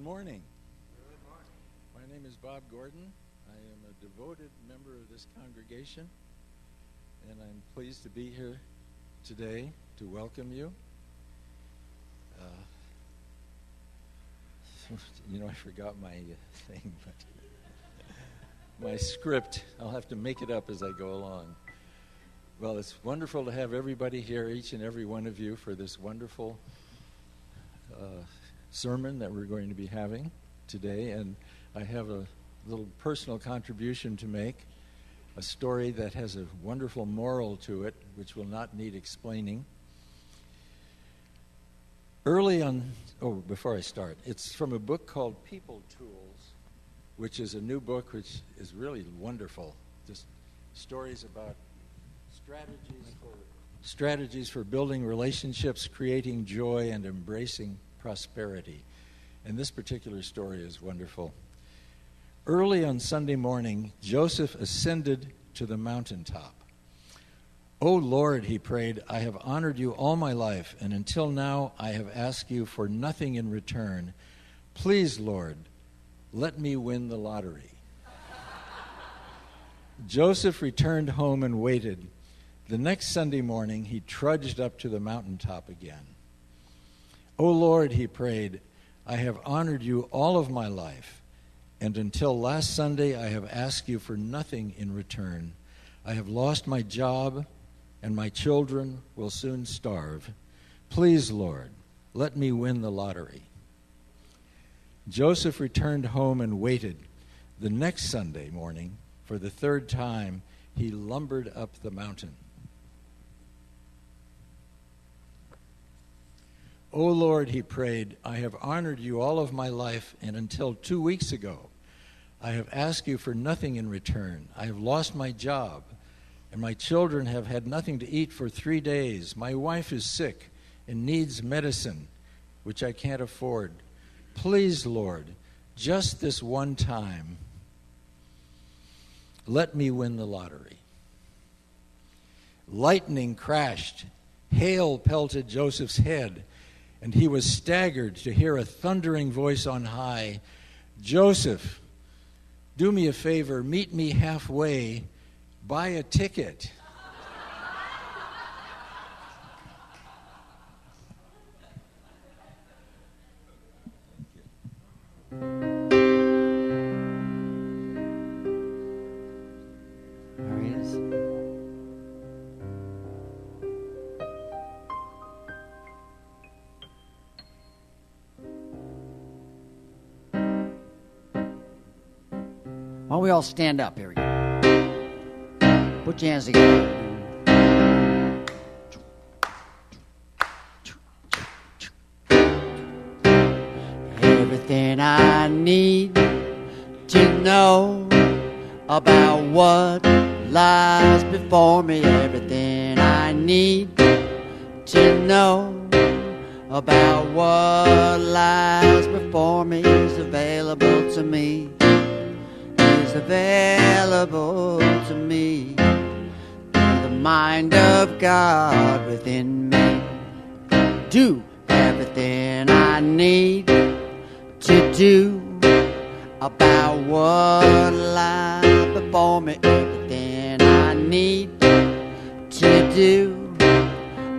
morning. My name is Bob Gordon. I am a devoted member of this congregation, and I'm pleased to be here today to welcome you. I forgot my thing, but my script. I'll have to make it up as I go along. Well, it's wonderful to have everybody here, each and every one of you, for this wonderful sermon that we're going to be having today. And I have a little personal contribution to make, a story that has a wonderful moral to it, which will not need explaining. Before I start, it's from a book called People Tools, which is a new book which is really wonderful. Just stories about strategies for building relationships, creating joy, and embracing prosperity. And this particular story is wonderful. Early on Sunday morning, Joseph ascended to the mountaintop. "O Lord," he prayed, "I have honored you all my life, and until now I have asked you for nothing in return. Please, Lord, let me win the lottery." Joseph returned home and waited. The next Sunday morning, he trudged up to the mountaintop again. "O Lord," he prayed, "I have honored you all of my life, and until last Sunday I have asked you for nothing in return. I have lost my job, and my children will soon starve. Please, Lord, let me win the lottery." Joseph returned home and waited. The next Sunday morning, for the third time, he lumbered up the mountain. "O Lord," he prayed, "I have honored you all of my life, and until 2 weeks ago, I have asked you for nothing in return. I have lost my job, and my children have had nothing to eat for 3 days. My wife is sick and needs medicine, which I can't afford. Please, Lord, just this one time, let me win the lottery." Lightning crashed. Hail pelted Joseph's head, and he was staggered to hear a thundering voice on high. "Joseph, do me a favor, meet me halfway, buy a ticket." There he is. Why don't we all stand up? Here we go. Put your hands together. Everything I need to know about what lies before me. Everything I need to know about what lies before me is available to me. Available to me through the mind of God within me. Do everything I need to do about what lies before me. Everything I need to do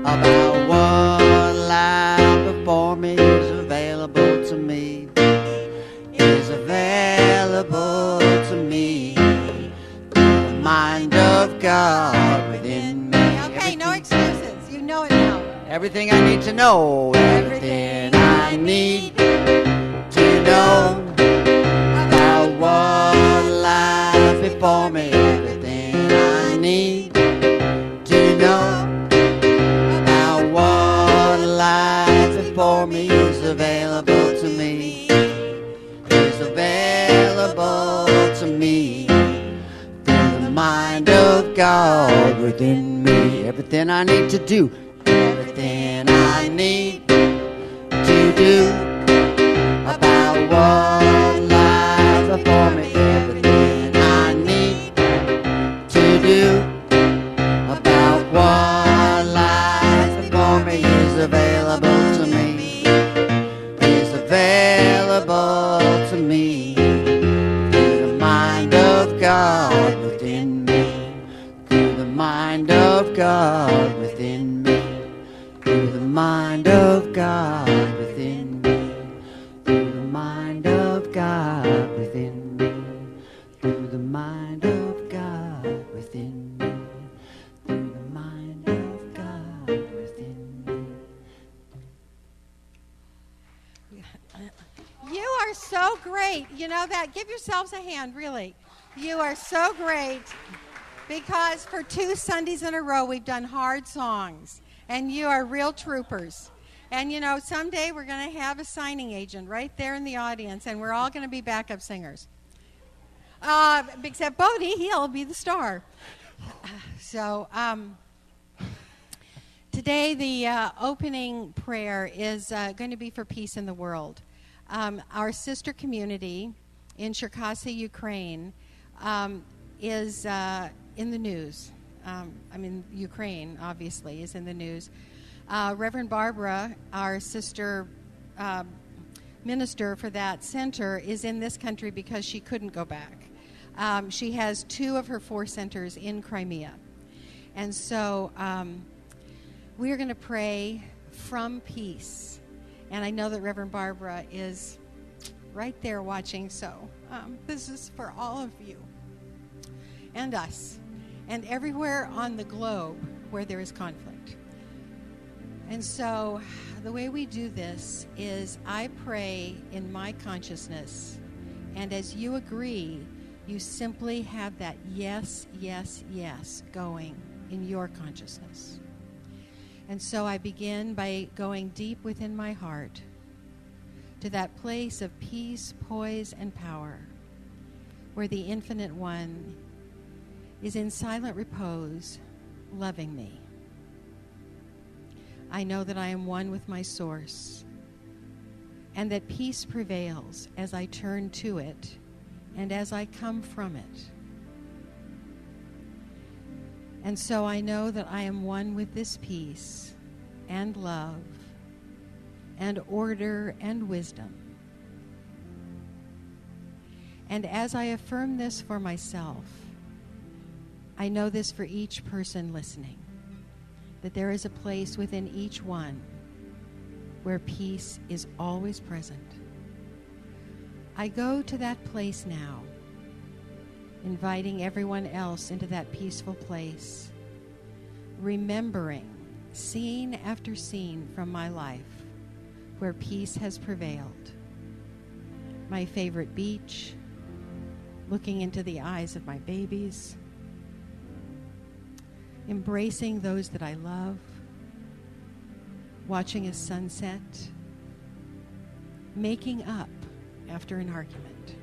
about what lies before me is available to me. Is available to me through the mind of God within me. Okay, no excuses. You know it now. Everything I need to know. Everything I need to know about what lies before me. Everything I need to know about what lies before me is available to me. Available to me through the mind of God within me. Everything I need to do, everything I need to do about what lies before me. Everything I need to do about what lies before me is available to me. Is available God within me, through the mind of God within me, through the mind of God within me, through the mind of God within me, through the mind of God within me. You are so great. You know that? Give yourselves a hand, really. You are so great because for 2 Sundays in a row we've done hard songs, and you are real troopers. And, you know, someday we're going to have a signing agent right there in the audience, and we're all going to be backup singers. Except Bodie, he'll be the star. So today the opening prayer is going to be for peace in the world. Our sister community in Cherkasy, Ukraine, is in the news. Ukraine, obviously, is in the news. Reverend Barbara, our sister minister for that center, is in this country because she couldn't go back. She has 2 of her 4 centers in Crimea. And so we are going to pray from peace. And I know that Reverend Barbara is right there watching, so this is for all of you and us and everywhere on the globe where there is conflict. And so the way we do this is I pray in my consciousness, and as you agree, you simply have that yes, yes, yes going in your consciousness. And so I begin by going deep within my heart to that place of peace, poise, and power, where the Infinite One is in silent repose, loving me. I know that I am one with my source, and that peace prevails as I turn to it and as I come from it. And so I know that I am one with this peace and love and order and wisdom. And as I affirm this for myself, I know this for each person listening, that there is a place within each one where peace is always present. I go to that place now, inviting everyone else into that peaceful place, remembering scene after scene from my life where peace has prevailed. My favorite beach, looking into the eyes of my babies, embracing those that I love, watching a sunset, making up after an argument.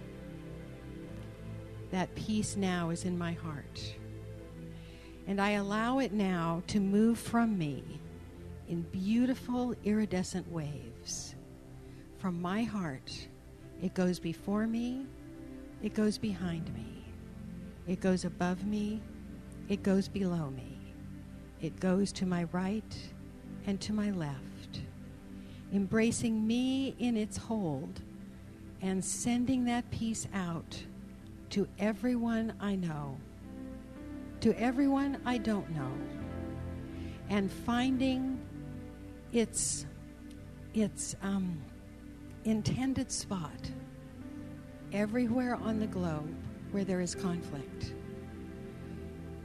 That peace now is in my heart. And I allow it now to move from me in beautiful iridescent waves. From my heart, it goes before me, it goes behind me, it goes above me, it goes below me, it goes to my right and to my left, embracing me in its hold and sending that peace out to everyone I know, to everyone I don't know, and finding its intended spot everywhere on the globe where there is conflict.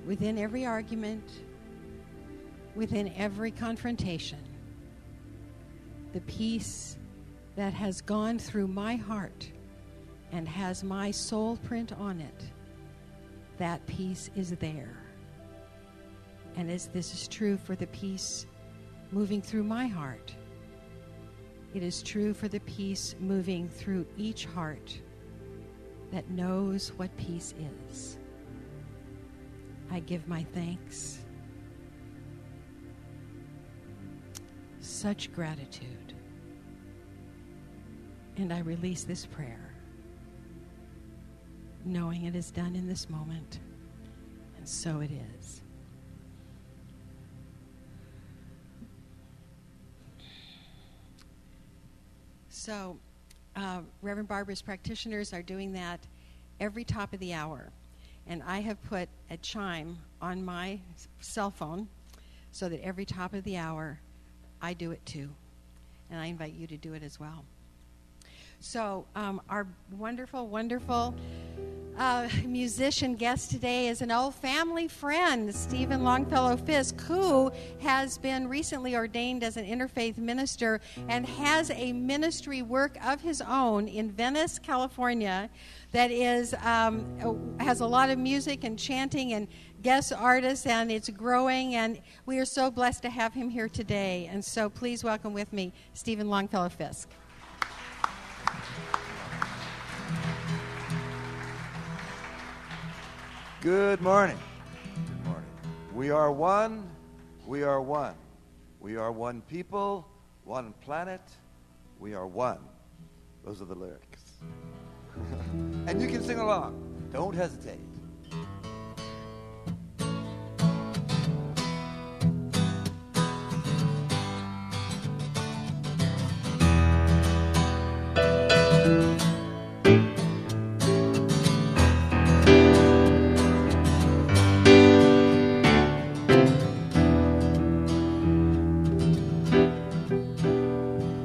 Within every argument, within every confrontation, the peace that has gone through my heart and has my soul print on it, that peace is there. And as this is true for the peace moving through my heart, it is true for the peace moving through each heart that knows what peace is. I give my thanks, such gratitude, and I release this prayer, knowing it is done in this moment, and so it is. So, Reverend Barbara's practitioners are doing that every top of the hour. And I have put a chime on my cell phone so that every top of the hour, I do it too. And I invite you to do it as well. So our wonderful, wonderful musician guest today is an old family friend, Stephen Longfellow Fisk, who has been recently ordained as an interfaith minister and has a ministry work of his own in Venice, California, that is has a lot of music and chanting and guest artists, and it's growing, and we are so blessed to have him here today. And so please welcome with me Stephen Longfellow Fisk. Good morning. Good morning. We are one. We are one. We are one people, one planet. We are one. Those are the lyrics. And you can sing along. Don't hesitate.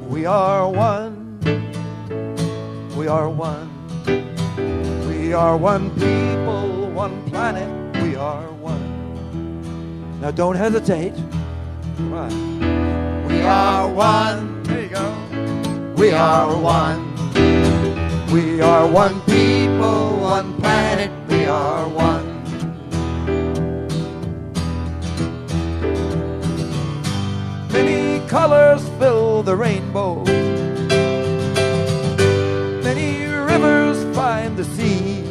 We are one. We are one. We are one people, one planet. We are one. Now don't hesitate. Come on. We are one. There you go. We are one. We are one people, one planet. We are one. Many colors fill the rainbow. Many rivers find the sea.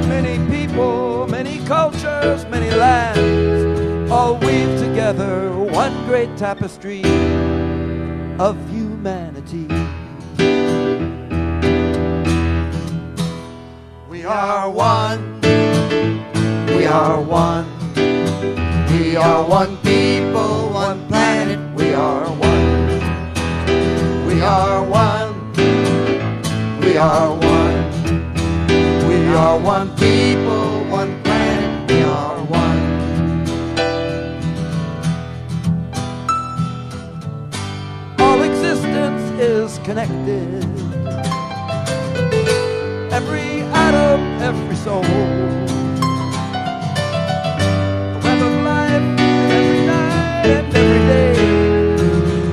Many people, many cultures, many lands, all weave together one great tapestry of humanity. We are one. We are one. We are one people, one planet. We are one. We are one. We are one. We are one people, one planet. We are one. All existence is connected. Every atom, every soul. And every day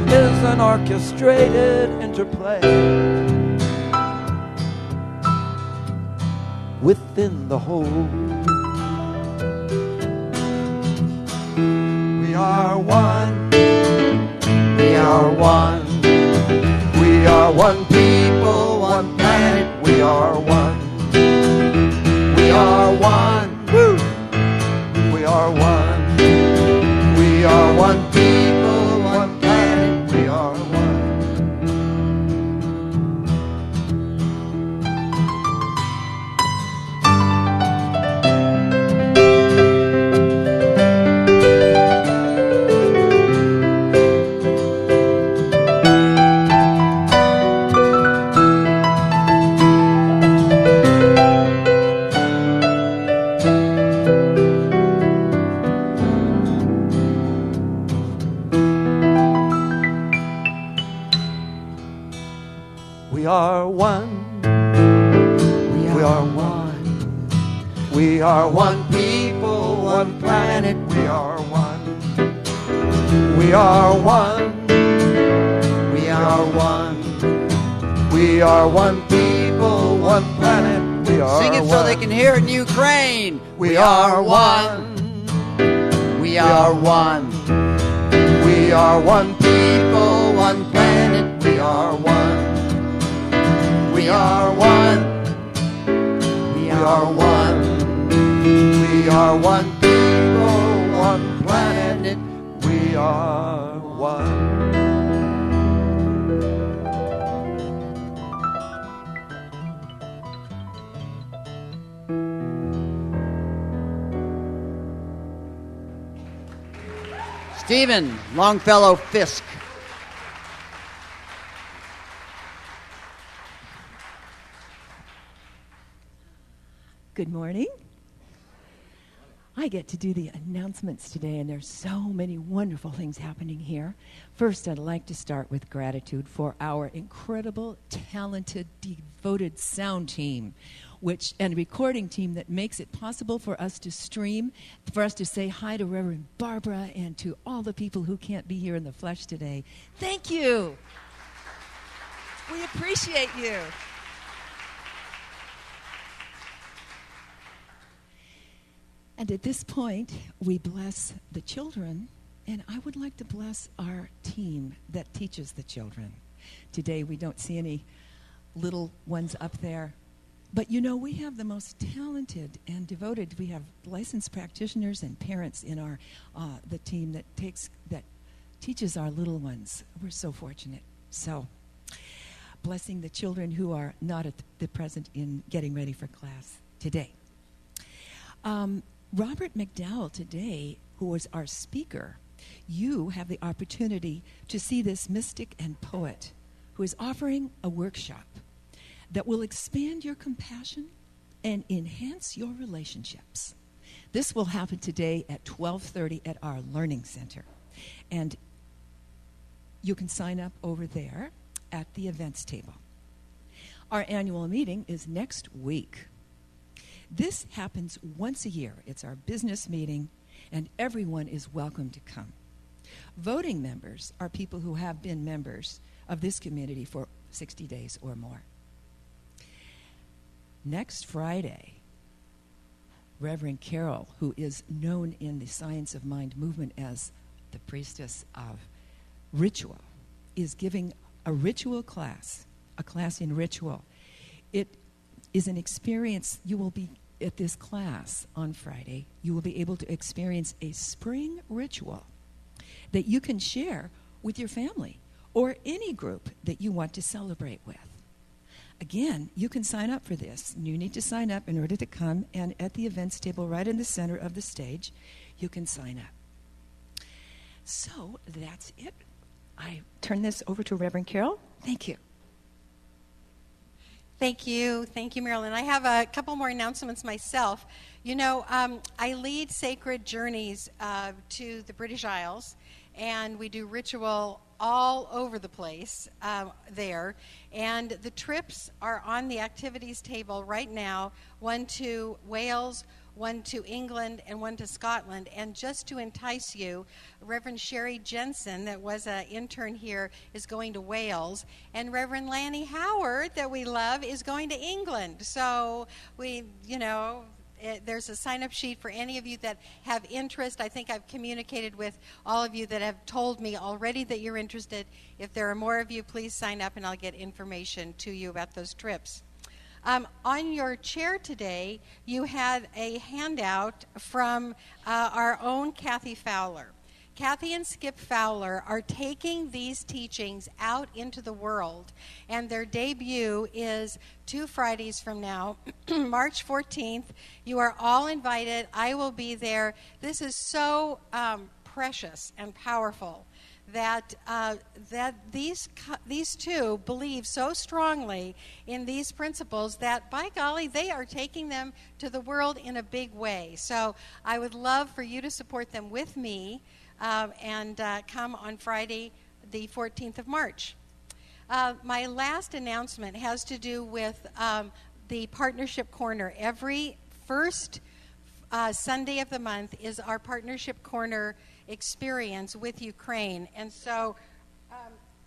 is an orchestrated interplay within the whole. We are one. We are one. We are one people, one planet. We are one. We are one. Woo! We are one. We are one people, one planet, we are one. We are one. We are one. We are one people, one planet. We are one. We are one. We are one. We are one people, one planet. We are Sing it one. so they can hear it in Ukraine. We are one. We are one. We are one people, one planet. We are one. We are one. We are one. We are one people, one planet. We are one. Stephen Longfellow Fisk. Good morning. I get to do the announcements today, and there's so many wonderful things happening here. First, I'd like to start with gratitude for our incredible, talented, devoted sound team, and recording team that makes it possible for us to stream, for us to say hi to Reverend Barbara and to all the people who can't be here in the flesh today. Thank you. We appreciate you. And at this point, we bless the children, and I would like to bless our team that teaches the children. Today, we don't see any little ones up there, but you know, we have the most talented and devoted. We have licensed practitioners and parents in our the team that teaches our little ones. We're so fortunate. So, blessing the children who are not at the present in getting ready for class today. Robert McDowell today, who was our speaker, you have the opportunity to see this mystic and poet who is offering a workshop that will expand your compassion and enhance your relationships. This will happen today at 12:30 at our Learning Center. And you can sign up over there at the events table. Our annual meeting is next week. This happens once a year. It's our business meeting, and everyone is welcome to come. Voting members are people who have been members of this community for 60 days or more. Next Friday, Reverend Carol, who is known in the Science of Mind movement as the priestess of ritual, is giving a ritual class, a class in ritual. It is an experience. You will be at this class on Friday. You will be able to experience a spring ritual that you can share with your family or any group that you want to celebrate with. Again, you can sign up for this. You need to sign up in order to come, and at the events table right in the center of the stage, you can sign up. So that's it. I turn this over to Reverend Carol. Thank you. Thank you, Marilyn. I have a couple more announcements myself. You know, I lead Sacred Journeys to the British Isles, and we do ritual all over the place there. And the trips are on the activities table right now, one to Wales, one to England, and one to Scotland. And just to entice you, Reverend Sherry Jensen, that was an intern here, is going to Wales. And Reverend Lanny Howard, that we love, is going to England. So there's a sign-up sheet for any of you that have interest. I think I've communicated with all of you that have told me already that you're interested. If there are more of you, please sign up, and I'll get information to you about those trips. On your chair today, you had a handout from our own Kathy Fowler. Kathy and Skip Fowler are taking these teachings out into the world, and their debut is 2 Fridays from now, March 14th. You are all invited. I will be there. This is so precious and powerful that these two believe so strongly in these principles that, by golly, they are taking them to the world in a big way. So I would love for you to support them with me and come on Friday, the 14th of March. My last announcement has to do with the Partnership Corner. Every first Sunday of the month is our Partnership Corner experience with Ukraine. And so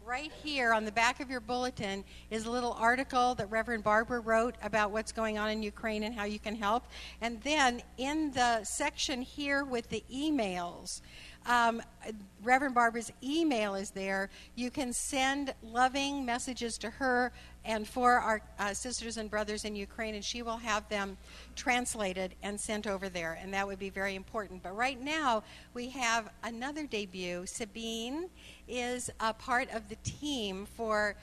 right here on the back of your bulletin is a little article that Reverend Barbara wrote about what's going on in Ukraine and how you can help. And then in the section here with the emails, Reverend Barbara's email is there. You can send loving messages to her and for our sisters and brothers in Ukraine, and she will have them translated and sent over there, and that would be very important. But right now, we have another debut. Sabine is a part of the team for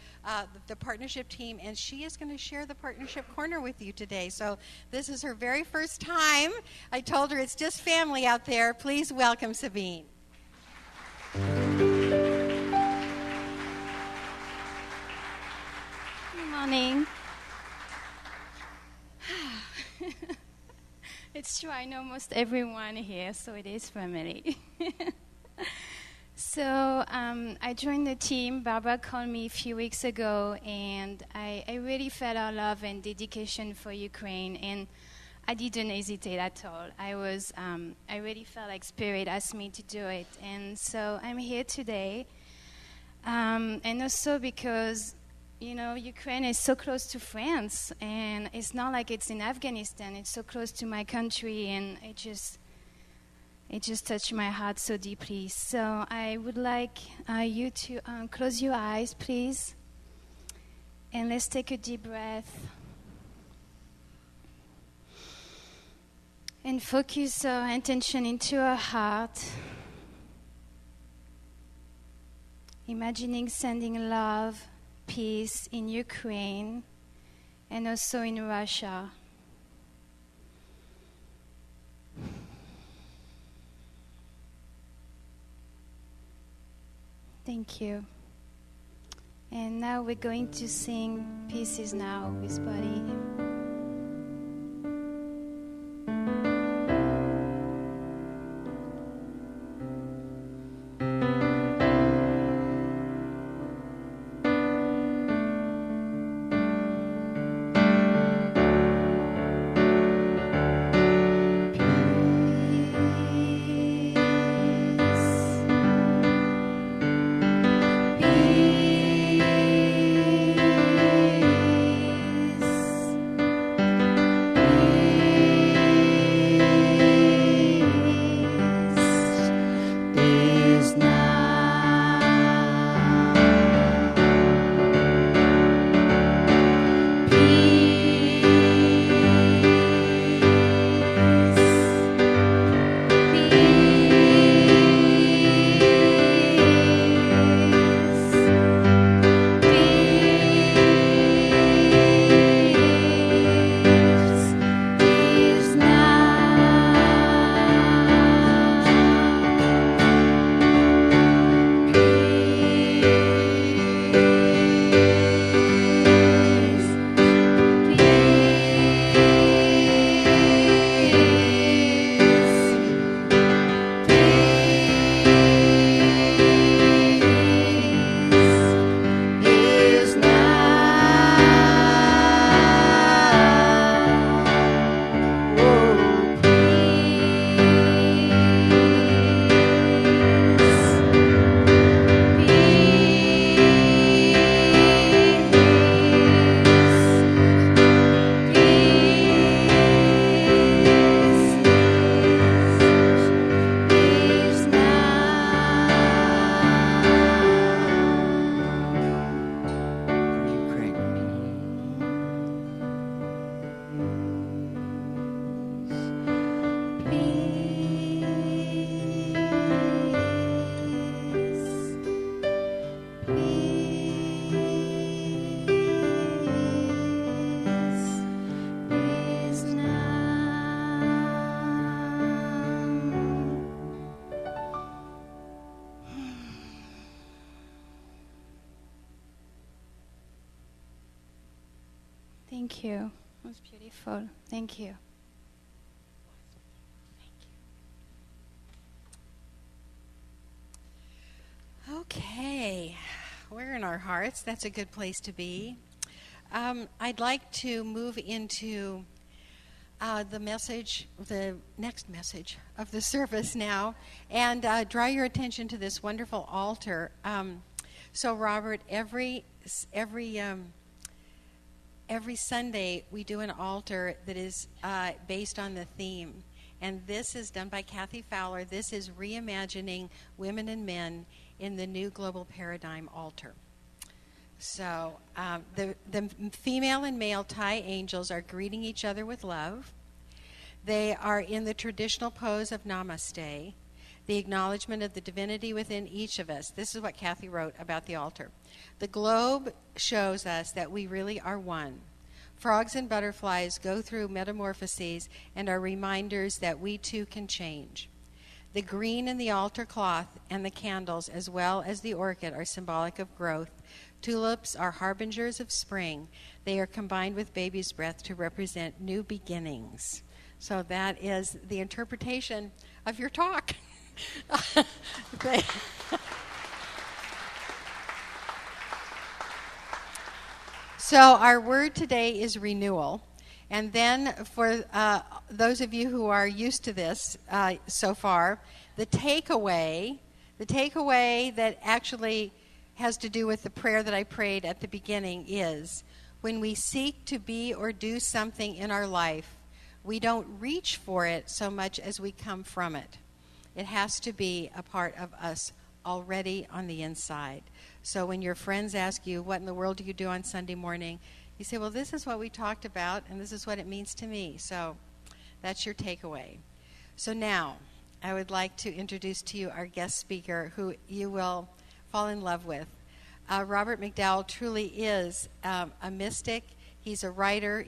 the partnership team, and she is going to share the Partnership Corner with you today. So this is her very first time. I told her it's just family out there. Please welcome Sabine. Good morning. It's true. I know most everyone here, so it is family. So I joined the team. Barbara called me a few weeks ago, and I really felt our love and dedication for Ukraine, and I didn't hesitate at all. I really felt like Spirit asked me to do it, and so I'm here today. And also because, you know, Ukraine is so close to France, and it's not like it's in Afghanistan. It's so close to my country, and it just touched my heart so deeply. So I would like you to close your eyes, please, and let's take a deep breath and focus our attention into our heart, imagining sending love, peace in Ukraine and also in Russia. Thank you. And now we're going to sing Pieces Now with Buddy. Thank you. It was beautiful. Thank you. Okay, we're in our hearts. That's a good place to be. I'd like to move into the next message of the service now, and draw your attention to this wonderful altar. So, Robert, every Sunday we do an altar that is based on the theme. And this is done by Kathy Fowler. This is reimagining women and men in the new global paradigm altar. So the female and male Thai angels are greeting each other with love. They are in the traditional pose of Namaste, the acknowledgement of the divinity within each of us. This is what Kathy wrote about the altar. The globe shows us that we really are one. Frogs and butterflies go through metamorphoses and are reminders that we too can change. The green in the altar cloth and the candles, as well as the orchid, are symbolic of growth. Tulips are harbingers of spring. They are combined with baby's breath to represent new beginnings. So that is the interpretation of your talk. So our word today is renewal. And then for those of you who are used to this so far, the takeaway that actually has to do with the prayer that I prayed at the beginning is, when we seek to be or do something in our life, we don't reach for it so much as we come from it. It has to be a part of us already on the inside. So when your friends ask you, what in the world do you do on Sunday morning? You say, well, this is what we talked about, and this is what it means to me. So that's your takeaway. So now I would like to introduce to you our guest speaker, who you will fall in love with. Robert McDowell truly is a mystic. He's a writer.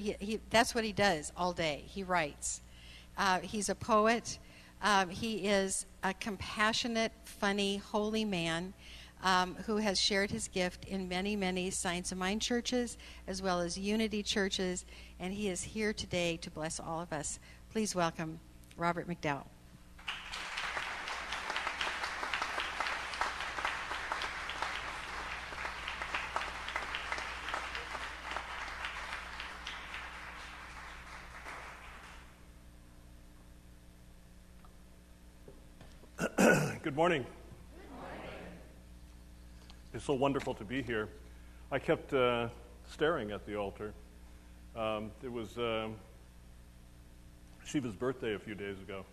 That's what he does all day. He writes. He's a poet. He is a compassionate, funny, holy man who has shared his gift in many, many Science of Mind churches as well as Unity churches, and he is here today to bless all of us. Please welcome Robert McDowell. Good morning. It's so wonderful to be here. I kept staring at the altar. It was Shiva's birthday a few days ago,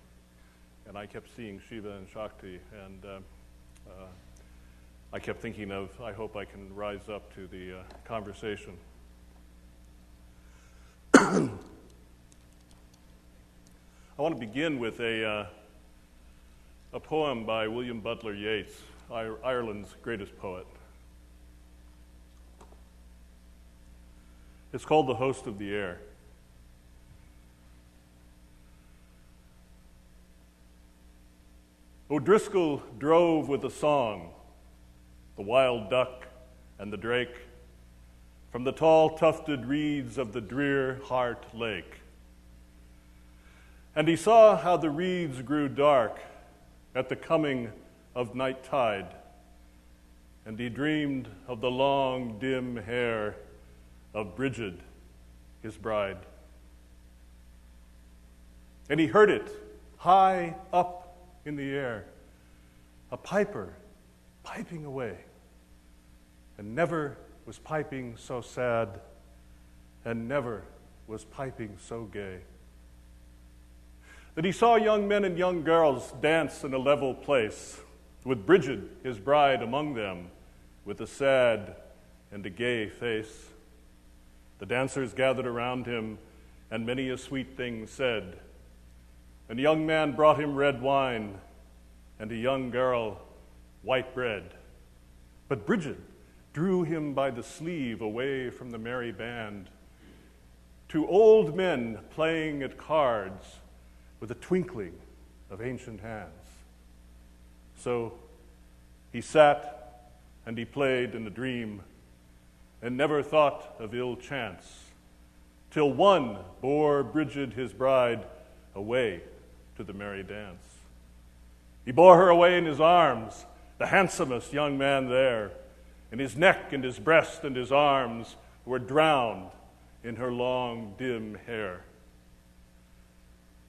and I kept seeing Shiva and Shakti, and I kept thinking of, I hope I can rise up to the conversation. I want to begin with a poem by William Butler Yeats, Ireland's greatest poet. It's called The Host of the Air. O'Driscoll drove with a song, the wild duck and the drake, from the tall tufted reeds of the drear Heart Lake. And he saw how the reeds grew dark at the coming of night tide, and he dreamed of the long, dim hair of Bridget, his bride. And he heard it high up in the air, a piper piping away, and never was piping so sad, and never was piping so gay. That he saw young men and young girls dance in a level place, with Bridget, his bride, among them, with a sad and a gay face. The dancers gathered around him, and many a sweet thing said. And a young man brought him red wine, and a young girl white bread. But Bridget drew him by the sleeve away from the merry band to old men playing at cards with a twinkling of ancient hands. So he sat and he played in a dream and never thought of ill chance, till one bore Bridget, his bride, away to the merry dance. He bore her away in his arms, the handsomest young man there, and his neck and his breast and his arms were drowned in her long, dim hair.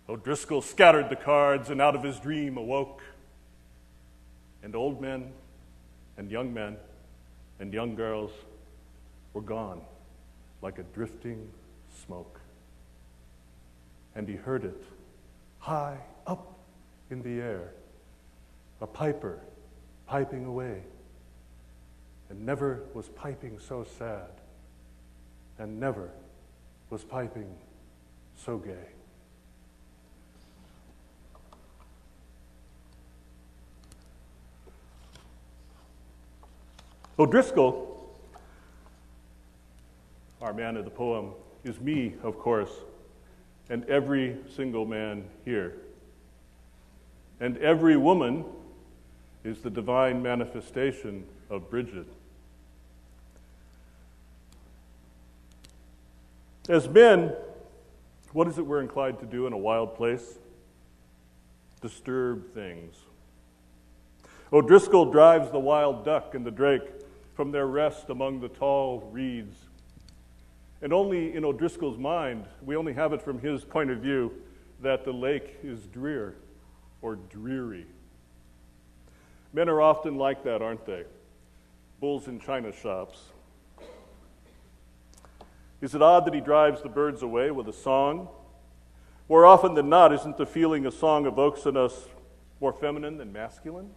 O'Driscoll scattered the cards and out of his dream awoke, and old men and young girls were gone like a drifting smoke. And he heard it high up in the air, a piper piping away, and never was piping so sad, and never was piping so gay. O'Driscoll, our man of the poem, is me, of course, and every single man here. And every woman is the divine manifestation of Bridget. As men, What is it we're inclined to do in a wild place? Disturb things. O'Driscoll drives the wild duck and the drake from their rest among the tall reeds. And only in O'Driscoll's mind, we only have it from his point of view, that the lake is drear or dreary. Men are often like that, aren't they? Bulls in china shops. Is it odd that he drives the birds away with a song? More often than not, isn't the feeling a song evokes in us more feminine than masculine?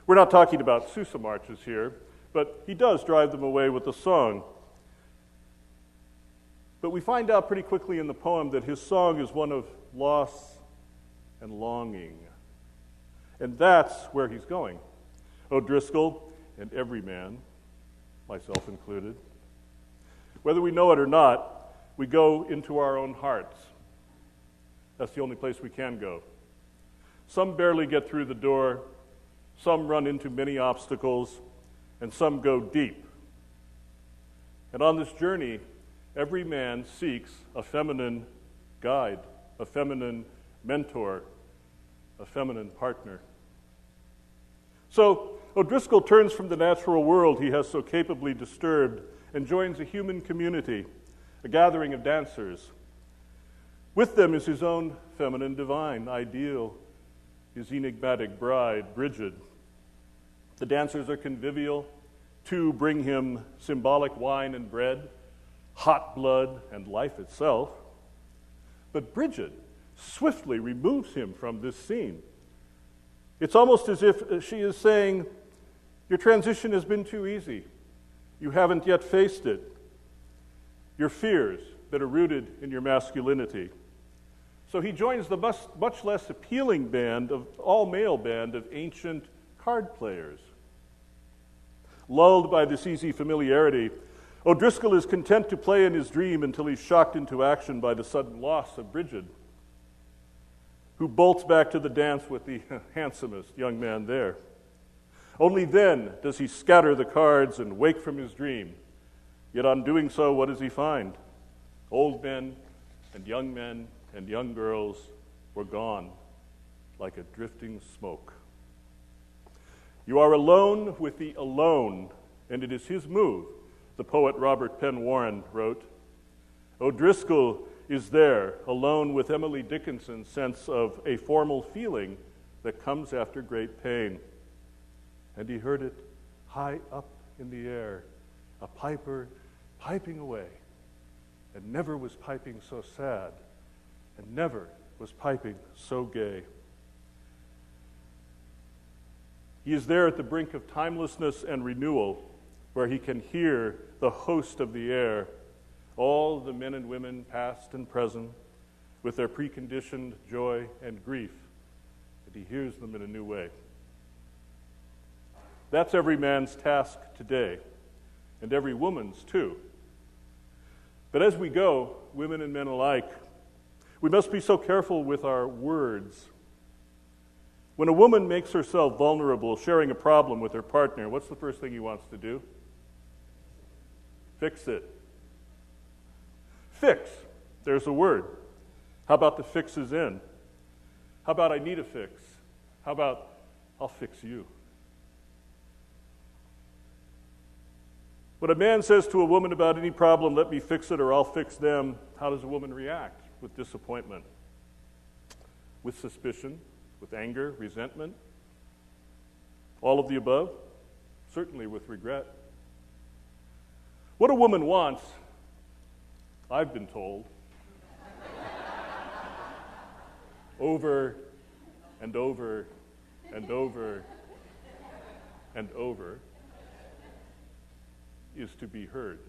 We're not talking about Sousa marches here, but he does drive them away with a song. But we find out pretty quickly in the poem that his song is one of loss and longing. And that's where he's going. O'Driscoll and every man, myself included. Whether we know it or not, we go into our own hearts. That's the only place we can go. Some barely get through the door, some run into many obstacles, and some go deep. And on this journey, every man seeks a feminine guide, a feminine mentor, a feminine partner. So O'Driscoll turns from the natural world he has so capably disturbed and joins a human community, a gathering of dancers. With them is his own feminine divine ideal, his enigmatic bride, Bridget. The dancers are convivial. Two bring him symbolic wine and bread, hot blood and life itself. But Bridget swiftly removes him from this scene. It's almost as if she is saying, your transition has been too easy. You haven't yet faced it. Your fears that are rooted in your masculinity. So he joins the much less appealing all-male band of ancient card players. Lulled by this easy familiarity, O'Driscoll is content to play in his dream until he's shocked into action by the sudden loss of Bridget, who bolts back to the dance with the handsomest young man there. Only then does he scatter the cards and wake from his dream. Yet on doing so, what does he find? Old men and young girls were gone like a drifting smoke. You are alone with the alone, and it is his move, the poet Robert Penn Warren wrote. O'Driscoll is there, alone with Emily Dickinson's sense of a formal feeling that comes after great pain. And he heard it high up in the air, a piper piping away, and never was piping so sad, and never was piping so gay. He is there at the brink of timelessness and renewal, where he can hear the host of the air, all the men and women past and present, with their preconditioned joy and grief, and he hears them in a new way. That's every man's task today, and every woman's too. But as we go, women and men alike, we must be so careful with our words. When a woman makes herself vulnerable, sharing a problem with her partner, what's the first thing he wants to do? Fix it. Fix. There's a word. How about the fix is in? How about I need a fix? How about I'll fix you? When a man says to a woman about any problem, let me fix it or I'll fix them, how does a woman react? With disappointment, with suspicion, with anger, resentment, all of the above, certainly with regret. What a woman wants, I've been told, over and over and over and over, is to be heard.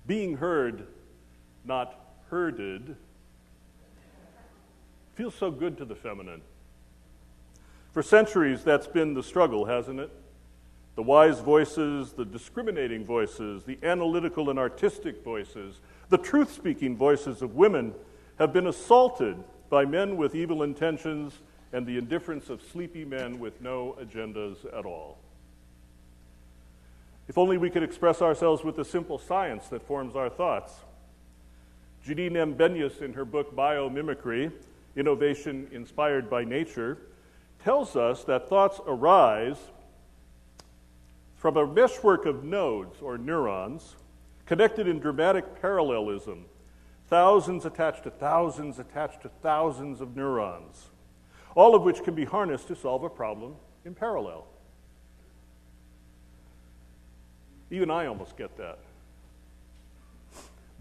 Being heard, not herded, feels so good to the feminine. For centuries, that's been the struggle, hasn't it? The wise voices, the discriminating voices, the analytical and artistic voices, the truth-speaking voices of women have been assaulted by men with evil intentions and the indifference of sleepy men with no agendas at all. If only we could express ourselves with the simple science that forms our thoughts. Jeanine M. Benyus, in her book Biomimicry, Innovation Inspired by Nature, tells us that thoughts arise from a meshwork of nodes, or neurons, connected in dramatic parallelism, thousands attached to thousands attached to thousands of neurons, all of which can be harnessed to solve a problem in parallel. Even I almost get that.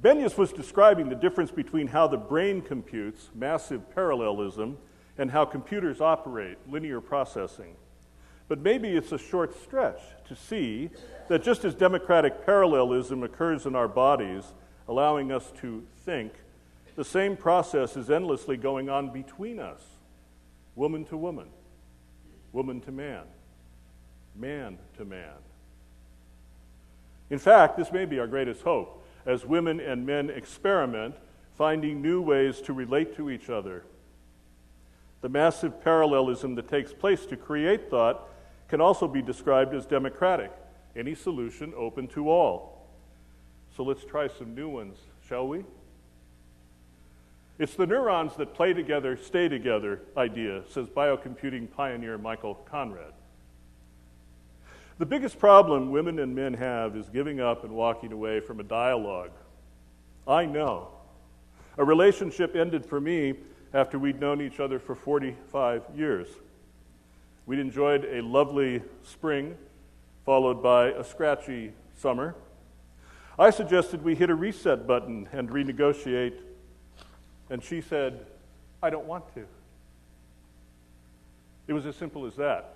Benyus was describing the difference between how the brain computes, massive parallelism, and how computers operate, linear processing. But maybe it's a short stretch to see that just as democratic parallelism occurs in our bodies, allowing us to think, the same process is endlessly going on between us, woman to woman, woman to man to man. In fact, this may be our greatest hope, as women and men experiment, finding new ways to relate to each other. The massive parallelism that takes place to create thought can also be described as democratic, any solution open to all. So let's try some new ones, shall we? It's the neurons that play together, stay together idea, says biocomputing pioneer Michael Conrad. The biggest problem women and men have is giving up and walking away from a dialogue. I know. A relationship ended for me after we'd known each other for 45 years. We'd enjoyed a lovely spring, followed by a scratchy summer. I suggested we hit a reset button and renegotiate, and she said, I don't want to. It was as simple as that.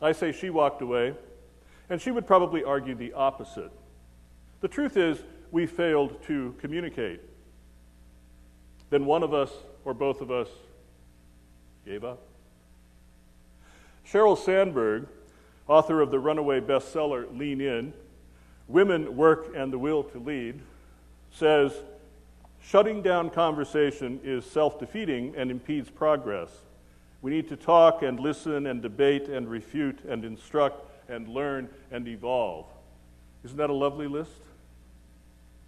I say she walked away, and she would probably argue the opposite. The truth is, we failed to communicate. Then one of us, or both of us, gave up. Sheryl Sandberg, author of the runaway bestseller Lean In, Women, Work, and the Will to Lead, says, shutting down conversation is self-defeating and impedes progress. We need to talk and listen and debate and refute and instruct and learn and evolve. Isn't that a lovely list?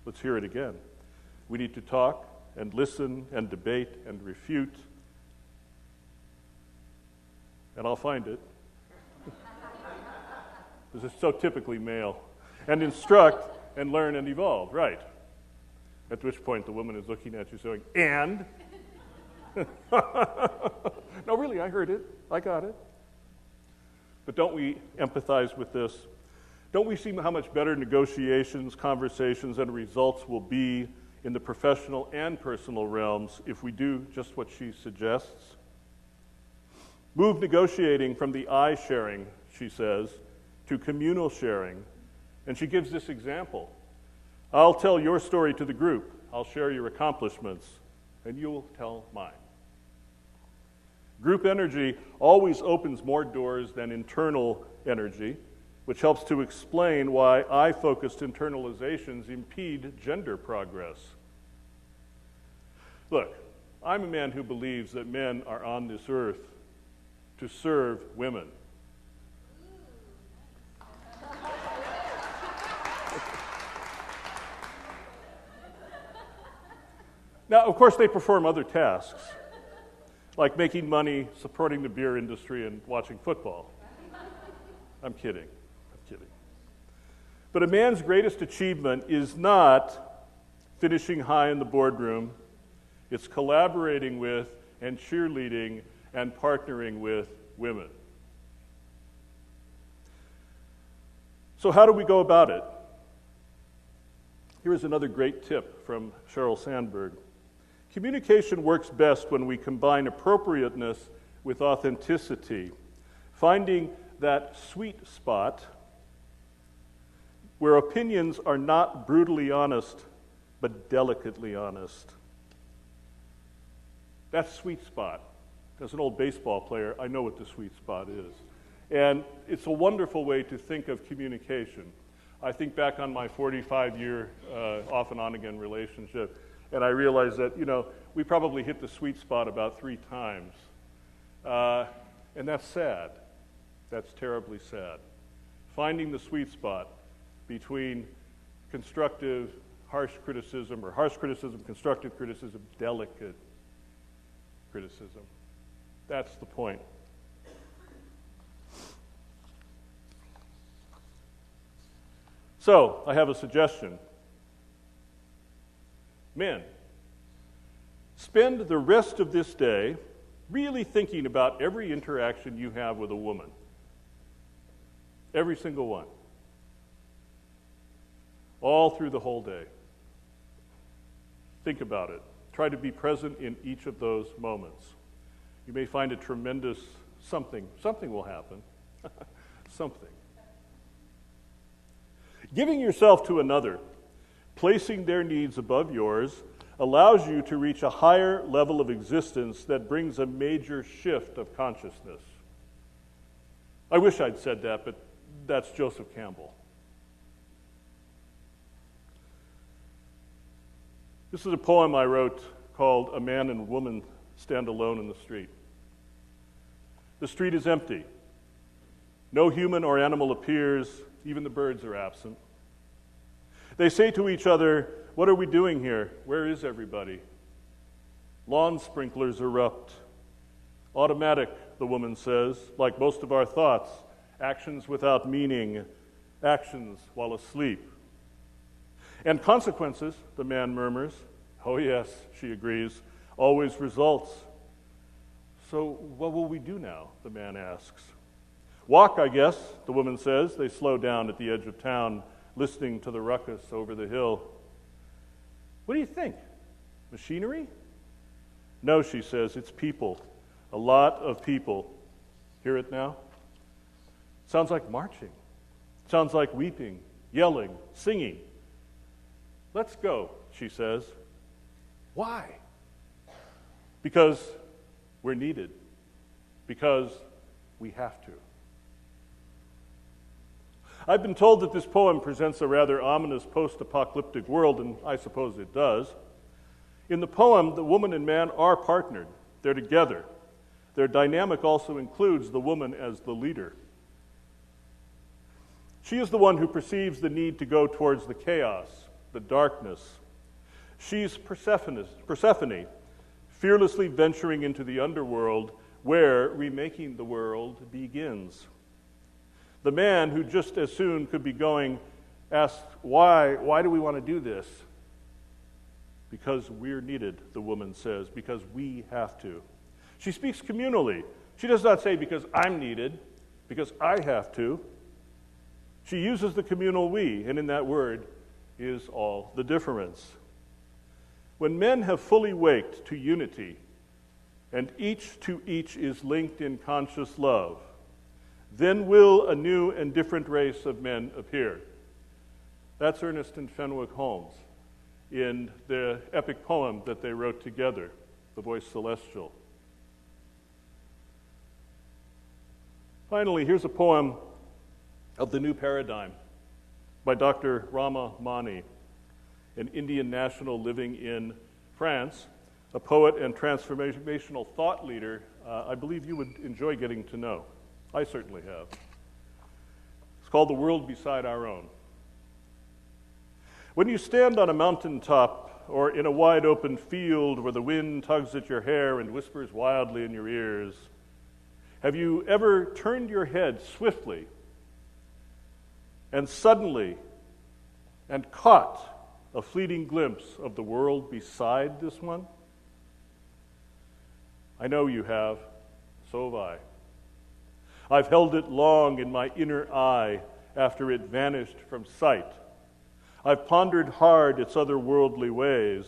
Let's hear it again. We need to talk and listen and debate and refute. And I'll find it. This is so typically male. And instruct and learn and evolve, right. At which point the woman is looking at you saying, and? No, really, I heard it. I got it. But don't we empathize with this? Don't we see how much better negotiations, conversations, and results will be in the professional and personal realms if we do just what she suggests? Move negotiating from the I sharing, she says, to communal sharing. And she gives this example. I'll tell your story to the group. I'll share your accomplishments, and you'll tell mine. Group energy always opens more doors than internal energy, which helps to explain why I-focused internalizations impede gender progress. Look, I'm a man who believes that men are on this earth to serve women. Now, of course, they perform other tasks, like making money, supporting the beer industry, and watching football. I'm kidding. But a man's greatest achievement is not finishing high in the boardroom. It's collaborating with and cheerleading and partnering with women. So how do we go about it? Here is another great tip from Sheryl Sandberg. Communication works best when we combine appropriateness with authenticity, finding that sweet spot where opinions are not brutally honest, but delicately honest. That sweet spot. As an old baseball player, I know what the sweet spot is. And it's a wonderful way to think of communication. I think back on my 45-year off and on again relationship, and I realized that, we probably hit the sweet spot about 3 times. And that's sad. That's terribly sad. finding the sweet spot between constructive, harsh criticism, or harsh criticism, constructive criticism, delicate criticism. That's the point. So, I have a suggestion. Men, spend the rest of this day really thinking about every interaction you have with a woman. Every single one. All through the whole day. Think about it. Try to be present in each of those moments. You may find a tremendous something. Something will happen. Something. Giving yourself to another, placing their needs above yours, allows you to reach a higher level of existence that brings a major shift of consciousness. I wish I'd said that, but that's Joseph Campbell. This is a poem I wrote called "A Man and Woman Stand Alone in the Street." The street is empty. No human or animal appears. Even the birds are absent. They say to each other, "What are we doing here? Where is everybody?" Lawn sprinklers erupt. Automatic, the woman says, like most of our thoughts, actions without meaning, actions while asleep. And consequences, the man murmurs. Oh yes, she agrees, always results. So what will we do now, the man asks. Walk, I guess, the woman says. They slow down at the edge of town, listening to the ruckus over the hill. What do you think? Machinery? No, she says, it's people. A lot of people. Hear it now? Sounds like marching. Sounds like weeping, yelling, singing. Let's go, she says. Why? Because we're needed. Because we have to. I've been told that this poem presents a rather ominous post-apocalyptic world, and I suppose it does. In the poem, the woman and man are partnered. They're together. Their dynamic also includes the woman as the leader. She is the one who perceives the need to go towards the chaos, the darkness. She's Persephone, fearlessly venturing into the underworld where remaking the world begins. The man, who just as soon could be going, asks, why do we want to do this? Because we're needed, the woman says, because we have to. She speaks communally. She does not say, because I'm needed, because I have to. She uses the communal we, and in that word is all the difference. When men have fully waked to unity, and each to each is linked in conscious love, then will a new and different race of men appear. That's Ernest and Fenwick Holmes in the epic poem that they wrote together, The Voice Celestial. Finally, here's a poem of the New Paradigm by Dr. Rama Mani, an Indian national living in France, a poet and transformational thought leader I believe you would enjoy getting to know. I certainly have. It's called The World Beside Our Own. When you stand on a mountaintop or in a wide open field where the wind tugs at your hair and whispers wildly in your ears, have you ever turned your head swiftly and suddenly and caught a fleeting glimpse of the world beside this one? I know you have. So have I. I've held it long in my inner eye after it vanished from sight. I've pondered hard its otherworldly ways,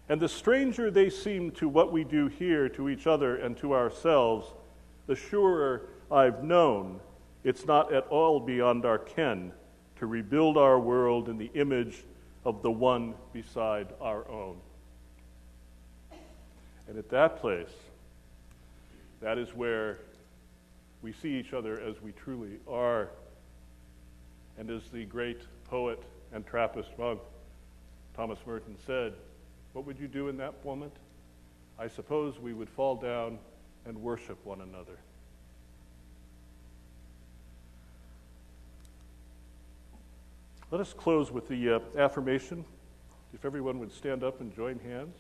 and the stranger they seem to what we do here to each other and to ourselves, the surer I've known it's not at all beyond our ken to rebuild our world in the image of the one beside our own. And at that place, that is where we see each other as we truly are. And as the great poet and Trappist monk Thomas Merton said, what would you do in that moment? I suppose we would fall down and worship one another. Let us close with the affirmation. If everyone would stand up and join hands.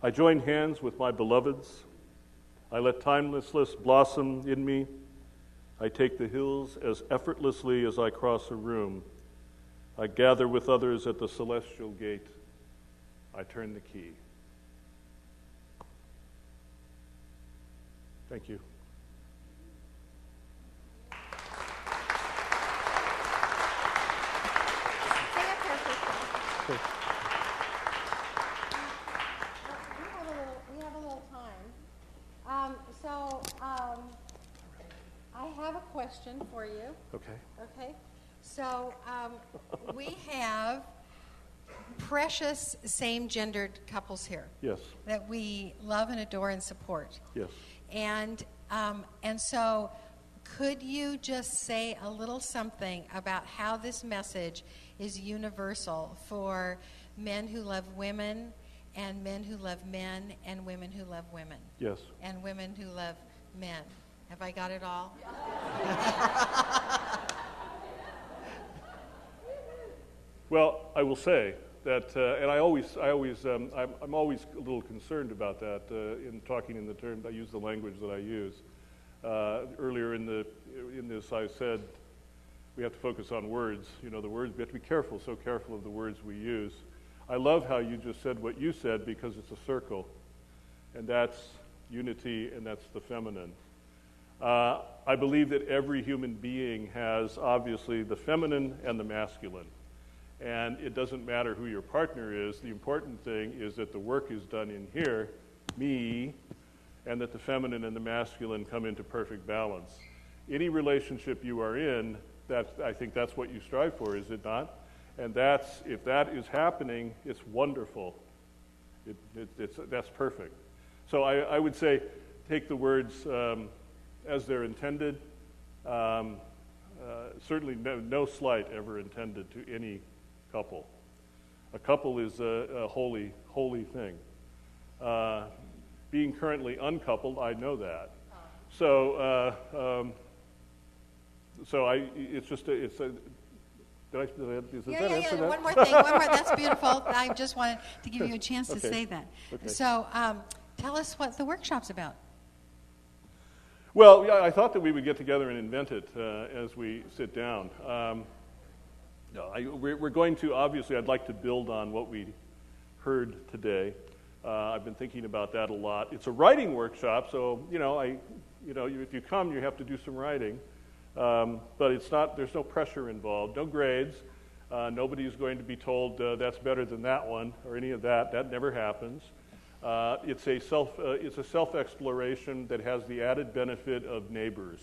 I join hands with my beloveds. I let timelessness blossom in me. I take the hills as effortlessly as I cross a room. I gather with others at the celestial gate. I turn the key. Thank you. Okay. We have a little time. I have a question for you. Okay. Okay. So we have precious same-gendered couples here. Yes. That we love and adore and support. Yes. And so could you just say a little something about how this message is universal for men who love women and men who love men and women who love women? Yes. And women who love men. Have I got it all? Well, I will say that, and I'm always a little concerned about that in talking in the terms. I use the language that I use. Earlier in this, I said we have to focus on words. You know, the words. We have to be careful, so careful of the words we use. I love how you just said what you said because it's a circle, and that's unity, and that's the feminine. I believe that every human being has obviously the feminine and the masculine. And it doesn't matter who your partner is. The important thing is that the work is done in here, me, and that the feminine and the masculine come into perfect balance. Any relationship you are in, I think that's what you strive for, is it not? And if that is happening, it's wonderful. That's perfect. So I would say take the words as they're intended. Certainly no slight ever intended to any couple. A couple is a holy, holy thing. Being currently uncoupled, I know that. So it's just does that answer that? One more thing. That's beautiful. I just wanted to give you a chance to say that. Okay. So tell us what the workshop's about. Well, yeah, I thought that we would get together and invent it as we sit down. We're going to, obviously, I'd like to build on what we heard today. I've been thinking about that a lot. It's a writing workshop, so, if you come, you have to do some writing. But it's not, there's no pressure involved, no grades. Nobody's going to be told that's better than that one or any of that. That never happens. It's a self-exploration that has the added benefit of neighbors.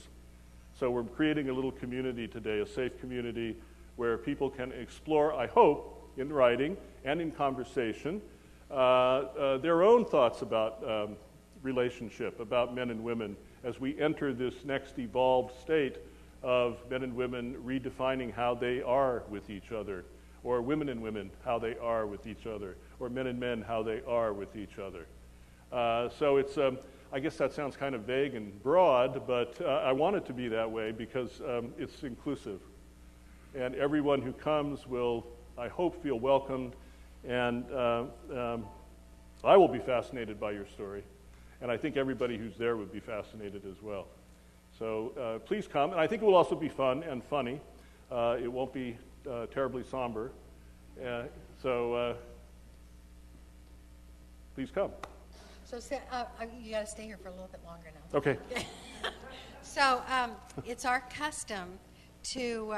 So we're creating a little community today, a safe community where people can explore, I hope, in writing and in conversation, their own thoughts about relationship, about men and women, as we enter this next evolved state of men and women redefining how they are with each other, or women and women, how they are with each other, or men and men, how they are with each other. So it's, I guess that sounds kind of vague and broad, but I want it to be that way because it's inclusive. And everyone who comes will, I hope, feel welcomed, and I will be fascinated by your story. And I think everybody who's there would be fascinated as well. So please come, and I think it will also be fun and funny. It won't be terribly somber. So please come. So you got to stay here for a little bit longer now. Okay. So it's our custom to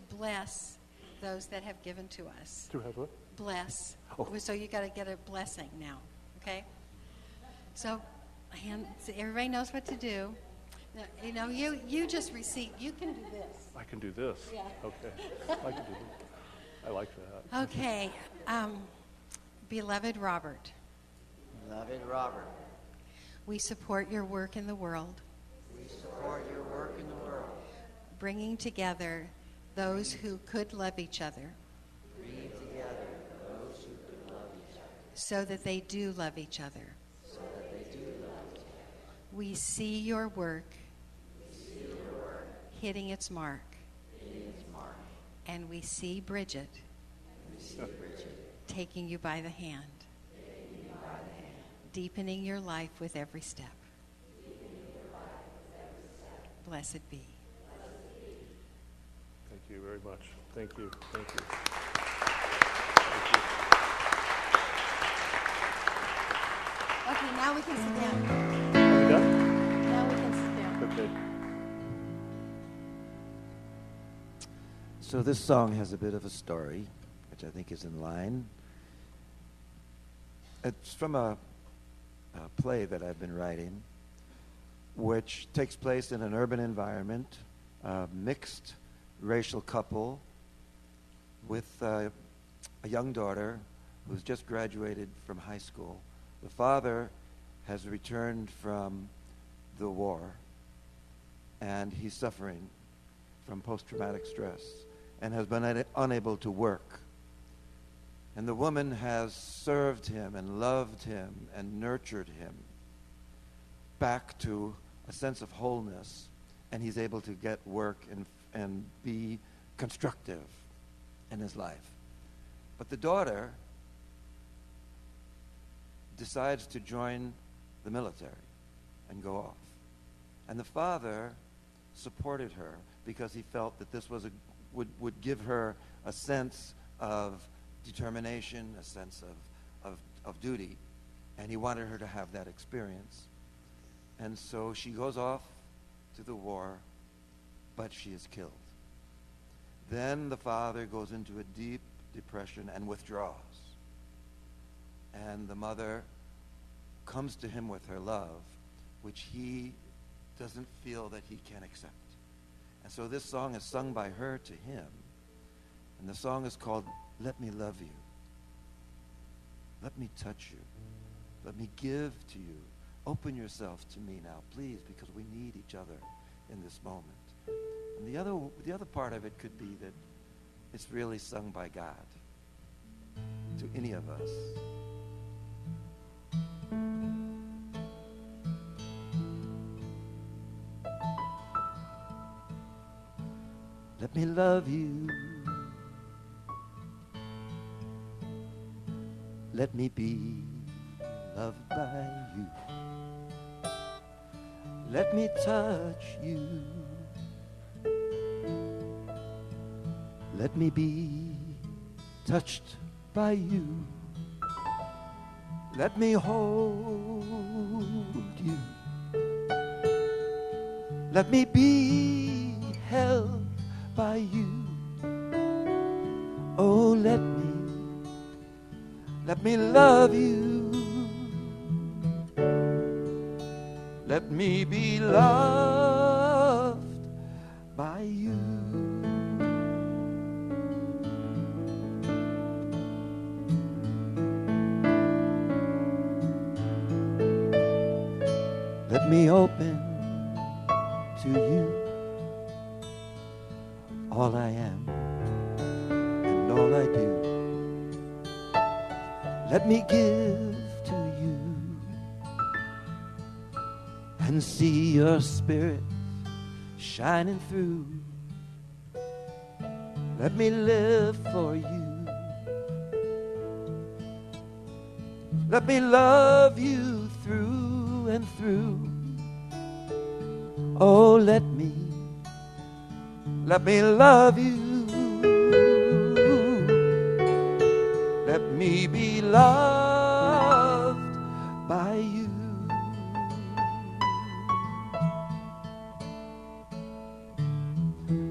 bless those that have given to us. To have what? Bless. Oh. So you got to get a blessing now, okay? So everybody knows what to do. Now, you just receive. You can do this. I can do this. Yeah. Okay. I can do this. I like that. Okay. Beloved Robert. Beloved Robert, We support your work in the world. we support your work in the world, Bringing together those who could love each other bringing together so that they do love each other. We see your work hitting its mark. And we see Bridget taking you by the hand, deepening your life with every step. Blessed be. Thank you very much. Thank you. Thank you. Okay, now we can sit down. Are we done? Now we can sit down. Okay. So this song has a bit of a story, which I think is in line. It's from a play that I've been writing, which takes place in an urban environment, a mixed racial couple with a young daughter who's just graduated from high school. The father has returned from the war, and he's suffering from post-traumatic stress and has been unable to work. And the woman has served him and loved him and nurtured him back to a sense of wholeness, and he's able to get work and be constructive in his life. But the daughter decides to join the military and go off. And the father supported her because he felt that this was would give her a sense of determination, a sense of duty, and he wanted her to have that experience. And so she goes off to the war, but she is killed. Then the father goes into a deep depression and withdraws. And the mother comes to him with her love, which he doesn't feel that he can accept. And so this song is sung by her to him. And the song is called Let Me Love You. Let me touch you. Let me give to you. Open yourself to me now, please, because we need each other in this moment. And the other part of it could be that it's really sung by God to any of us. Let me love you. Let me be loved by you. Let me touch you. Let me be touched by you. Let me hold you. Let me be held by you. Oh, let me love you. Let me be loved by you. Let me open to you all I am and all I do. Let me give to you and see your spirit shining through. Let me live for you. Let me love you through and through. Oh, let me love you. Let me be loved by you.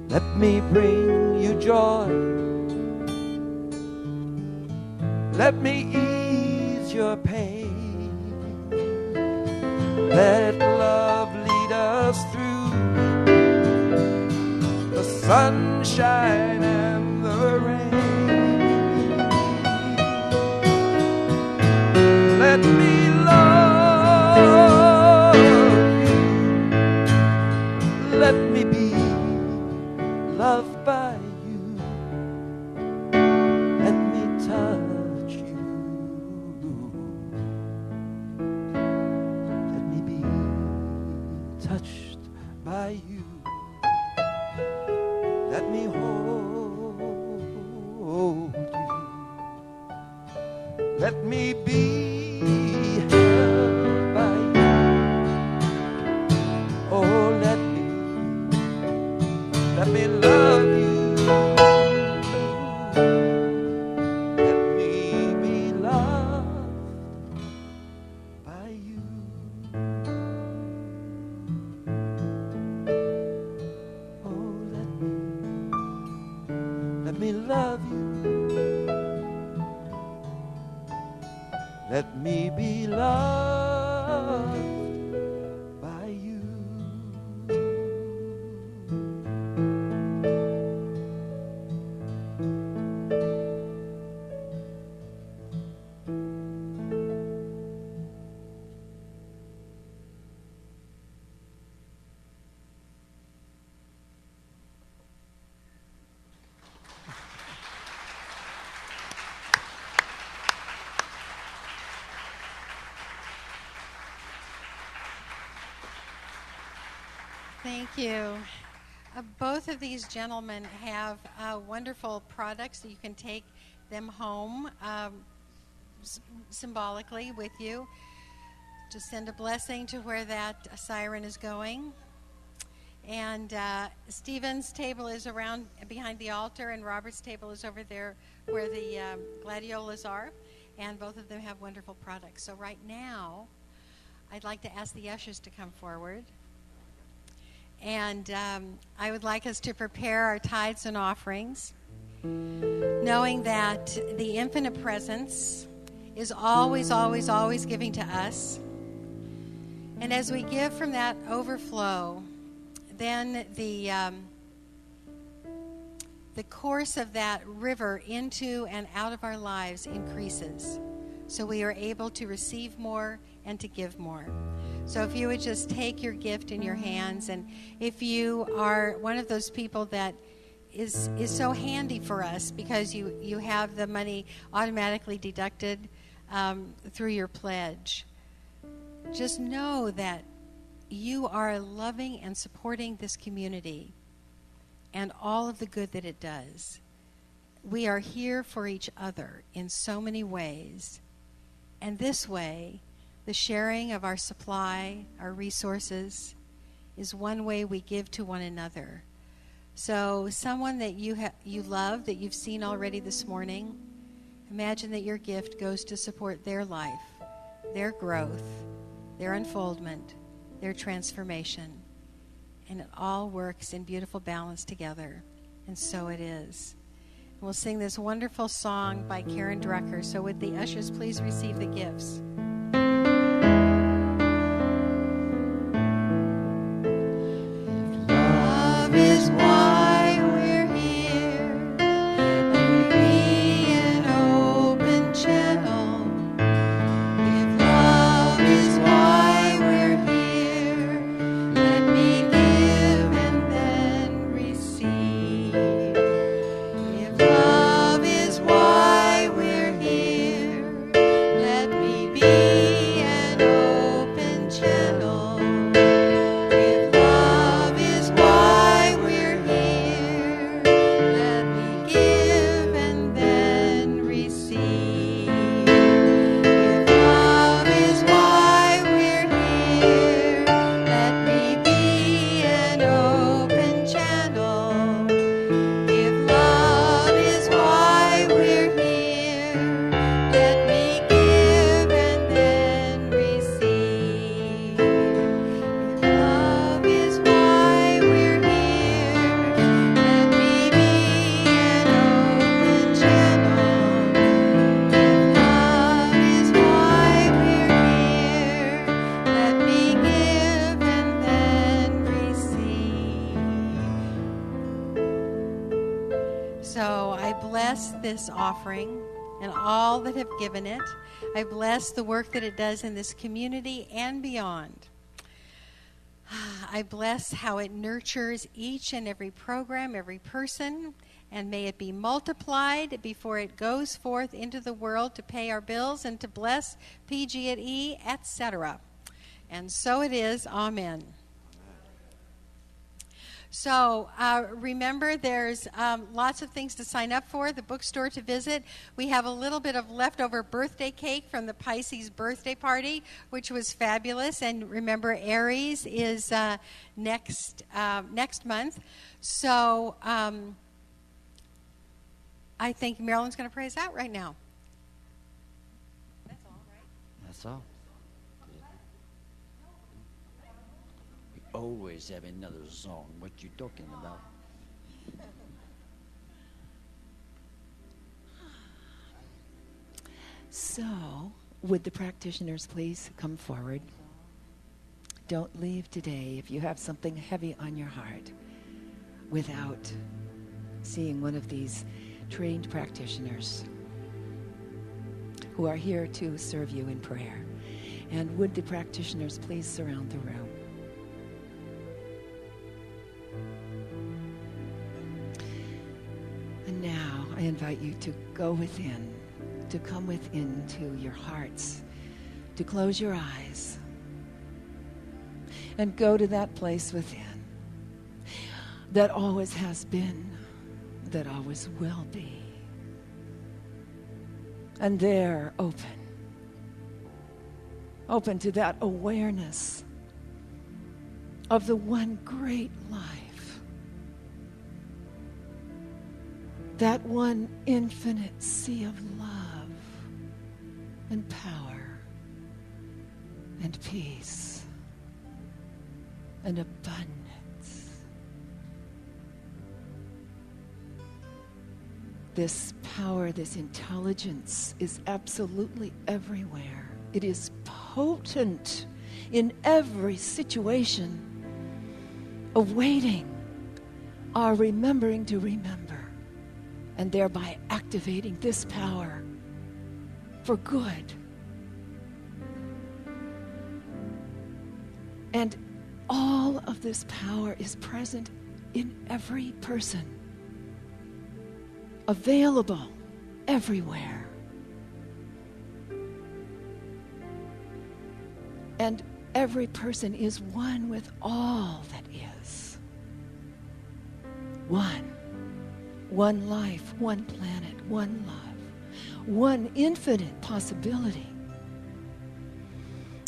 Let me bring you joy. Let me ease your pain. Let love lead us through the sunshine and the rain. Let me love you. Let me be loved by you. Let me touch you. touched by you. Let me hold you. Let me be held by you. Oh, let me love you. Let me be loved by you. Oh, let me love you. Let me be loved by you. Thank you. Both of these gentlemen have wonderful products that you can take them home symbolically with you. Just send a blessing to where that siren is going. And Stephen's table is around behind the altar, and Robert's table is over there where the gladiolas are. And both of them have wonderful products. So right now, I'd like to ask the ushers to come forward. And I would like us to prepare our tithes and offerings, knowing that the infinite presence is always, always, always giving to us. And as we give from that overflow, then the course of that river into and out of our lives increases. So we are able to receive more and to give more. So if you would just take your gift in your hands, and if you are one of those people that is so handy for us because you have the money automatically deducted through your pledge, just know that you are loving and supporting this community and all of the good that it does. We are here for each other in so many ways. And this way, the sharing of our supply, our resources, is one way we give to one another. So someone that you love, that you've seen already this morning, imagine that your gift goes to support their life, their growth, their unfoldment, their transformation. And it all works in beautiful balance together. And so it is. And we'll sing this wonderful song by Karen Drucker. So would the ushers please receive the gifts? Is why we're here. Let me be an open channel. If love is why we're here, let me give and then receive. If love is why we're here, let me be an open channel. This offering and all that have given it. I bless the work that it does in this community and beyond. I bless how it nurtures each and every program, every person, and may it be multiplied before it goes forth into the world to pay our bills and to bless PG&E, etc. And so it is. Amen. So remember, there's lots of things to sign up for, the bookstore to visit. We have a little bit of leftover birthday cake from the Pisces birthday party, which was fabulous. And remember, Aries is next month. So I think Marilyn's going to pray us out right now. That's all, right? That's all. We always have another song. What you talking about? So, would the practitioners please come forward? Don't leave today if you have something heavy on your heart without seeing one of these trained practitioners who are here to serve you in prayer. And would the practitioners please surround the room? And now I invite you to go within, to come within to your hearts, to close your eyes, and go to that place within that always has been, that always will be. And there, open to that awareness of the one great life, that one infinite sea of love and power and peace and abundance. This power, this intelligence is absolutely everywhere. It is potent in every situation, awaiting our remembering to remember, and thereby activating this power for good. And all of this power is present in every person, available everywhere. And every person is one with all that is. One life, one planet, one love, one infinite possibility.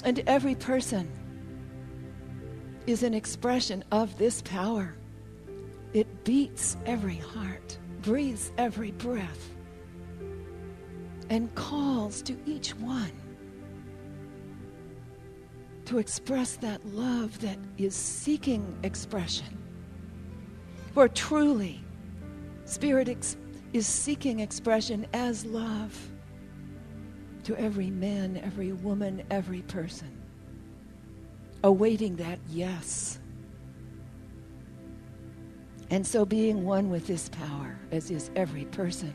And every person is an expression of this power. It beats every heart, breathes every breath, and calls to each one to express that love that is seeking expression. For truly, Spirit is seeking expression as love to every man, every woman, every person, awaiting that yes. And so being one with this power, as is every person,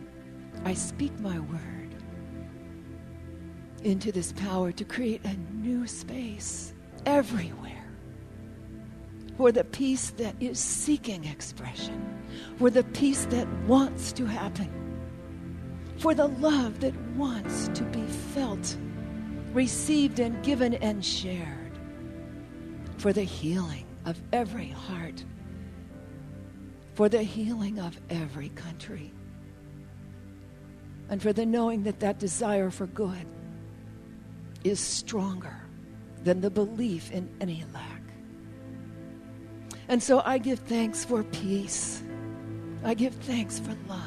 I speak my word into this power to create a new space everywhere for the peace that is seeking expression, for the peace that wants to happen, for the love that wants to be felt, received and given and shared, for the healing of every heart, for the healing of every country, and for the knowing that that desire for good is stronger than the belief in any lack. And so I give thanks for peace. I give thanks for love.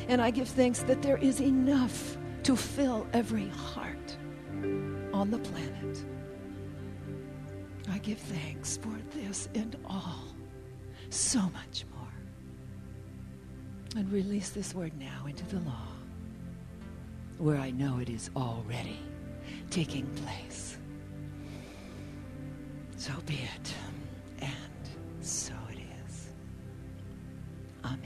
And I give thanks that there is enough to fill every heart on the planet. I give thanks for this and all, so much more. And release this word now into the law, where I know it is already taking place. So be it, and so it is. Amen.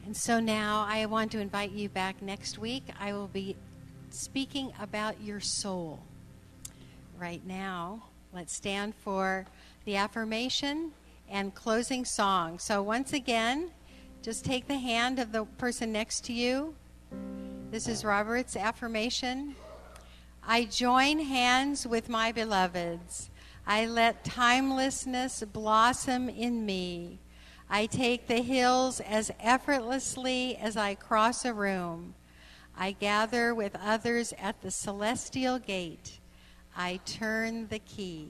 And so now I want to invite you back next week. I will be speaking about your soul. Right now, let's stand for the affirmation and closing song. So once again, just take the hand of the person next to you. This is Robert's affirmation. I join hands with my beloveds. I let timelessness blossom in me. I take the hills as effortlessly as I cross a room. I gather with others at the celestial gate. I turn the key.